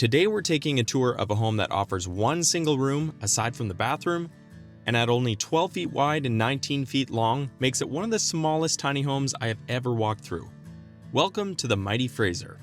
Today we're taking a tour of a home that offers one single room aside from the bathroom, and at only 12 feet wide and 19 feet long makes it one of the smallest tiny homes I have ever walked through. Welcome to the Mighty Fraser.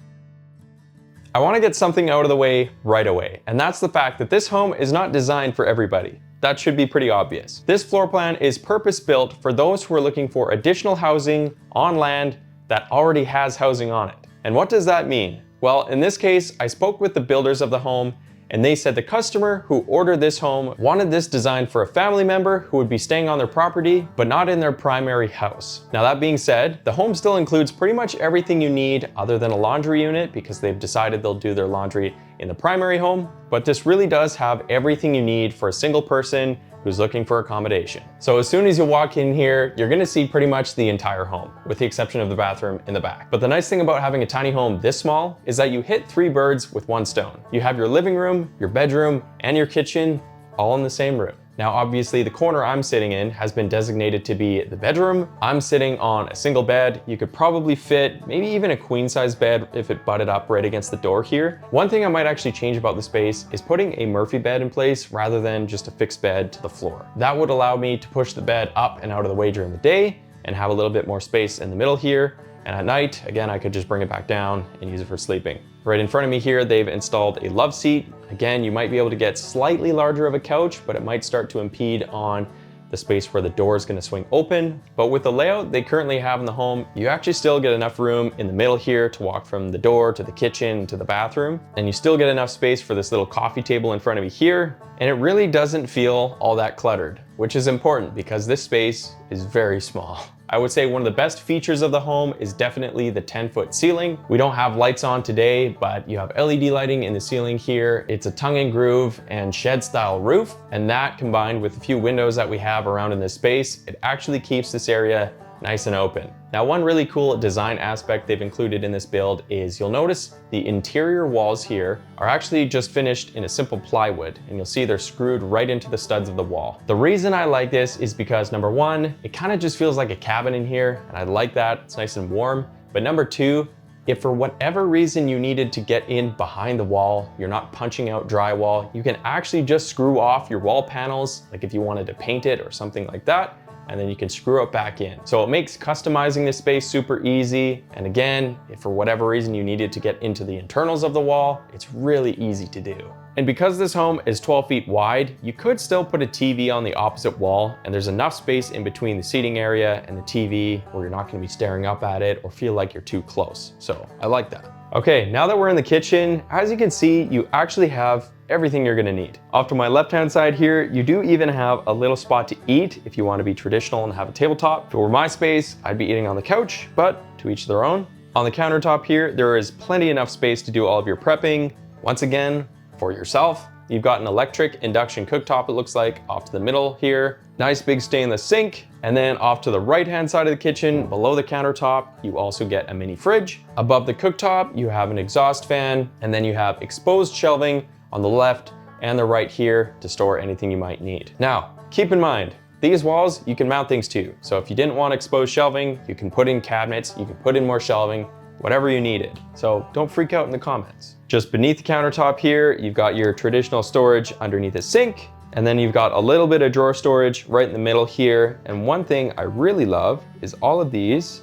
I want to get something out of the way right away, and that's the fact that this home is not designed for everybody. That should be pretty obvious. This floor plan is purpose-built for those who are looking for additional housing on land that already has housing on it. And what does that mean? Well, in this case, I spoke with the builders of the home, and they said the customer who ordered this home wanted this designed for a family member who would be staying on their property, but not in their primary house. Now that being said, the home still includes pretty much everything you need other than a laundry unit because they've decided they'll do their laundry in the primary home, but this really does have everything you need for a single person who's looking for accommodation. So as soon as you walk in here, you're gonna see pretty much the entire home, with the exception of the bathroom in the back. But the nice thing about having a tiny home this small is that you hit 3 birds with 1 stone. You have your living room, your bedroom, and your kitchen all in the same room. Now, obviously the corner I'm sitting in has been designated to be the bedroom. I'm sitting on a single bed. You could probably fit maybe even a queen size bed if it butted up right against the door here. One thing I might actually change about the space is putting a Murphy bed in place rather than just a fixed bed to the floor. That would allow me to push the bed up and out of the way during the day and have a little bit more space in the middle here. And at night, again, I could just bring it back down and use it for sleeping. Right in front of me here, they've installed a love seat. Again, you might be able to get slightly larger of a couch, but it might start to impede on the space where the door is gonna swing open. But with the layout they currently have in the home, you actually still get enough room in the middle here to walk from the door to the kitchen to the bathroom. And you still get enough space for this little coffee table in front of me here. And it really doesn't feel all that cluttered, which is important because this space is very small. I would say one of the best features of the home is definitely the 10-foot ceiling. We don't have lights on today, but you have LED lighting in the ceiling here. It's a tongue and groove and shed style roof. And that combined with a few windows that we have around in this space, it actually keeps this area nice and open. Now, one really cool design aspect they've included in this build is you'll notice the interior walls here are actually just finished in a simple plywood, and you'll see they're screwed right into the studs of the wall. The reason I like this is because number one, it kind of just feels like a cabin in here, and I like that, it's nice and warm. But number two, if for whatever reason you needed to get in behind the wall, you're not punching out drywall, you can actually just screw off your wall panels, like if you wanted to paint it or something like that, and then you can screw it back in. So it makes customizing this space super easy. And again, if for whatever reason you needed to get into the internals of the wall, it's really easy to do. And because this home is 12 feet wide, you could still put a TV on the opposite wall, and there's enough space in between the seating area and the TV where you're not gonna be staring up at it or feel like you're too close. So I like that. Okay, now that we're in the kitchen, as you can see, you actually have everything you're gonna need. Off to my left-hand side here, you do even have a little spot to eat if you wanna be traditional and have a tabletop. If it were my space, I'd be eating on the couch, but to each their own. On the countertop here, there is plenty enough space to do all of your prepping. Once again, for yourself. You've got an electric induction cooktop, it looks like, off to the middle here. Nice big stainless sink. And then off to the right-hand side of the kitchen, below the countertop, you also get a mini fridge. Above the cooktop, you have an exhaust fan, and then you have exposed shelving on the left and the right here to store anything you might need. Now, keep in mind, these walls you can mount things to. So if you didn't want exposed shelving, you can put in cabinets, you can put in more shelving, whatever you needed. So don't freak out in the comments. Just beneath the countertop here, you've got your traditional storage underneath the sink, and then you've got a little bit of drawer storage right in the middle here. And one thing I really love is all of these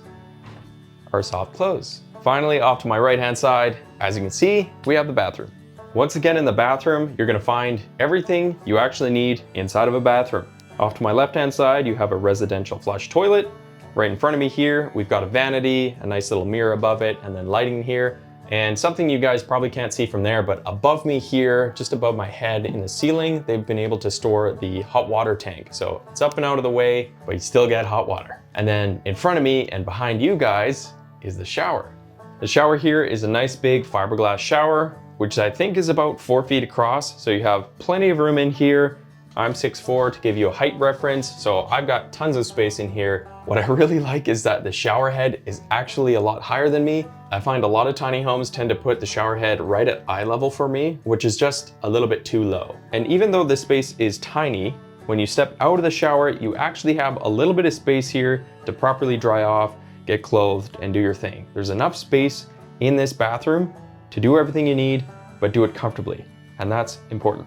are soft close. Finally, off to my right-hand side, as you can see, we have the bathroom. Once again, in the bathroom, you're gonna find everything you actually need inside of a bathroom. Off to my left-hand side, you have a residential flush toilet. Right in front of me here, we've got a vanity, a nice little mirror above it, and then lighting here. And something you guys probably can't see from there, but above me here, just above my head in the ceiling, they've been able to store the hot water tank. So it's up and out of the way, but you still get hot water. And then in front of me and behind you guys is the shower. The shower here is a nice big fiberglass shower, which I think is about 4 feet across. So you have plenty of room in here. I'm 6'4" to give you a height reference, so I've got tons of space in here. What I really like is that the shower head is actually a lot higher than me. I find a lot of tiny homes tend to put the shower head right at eye level for me, which is just a little bit too low. And even though this space is tiny, when you step out of the shower, you actually have a little bit of space here to properly dry off, get clothed, and do your thing. There's enough space in this bathroom to do everything you need but do it comfortably. And that's important.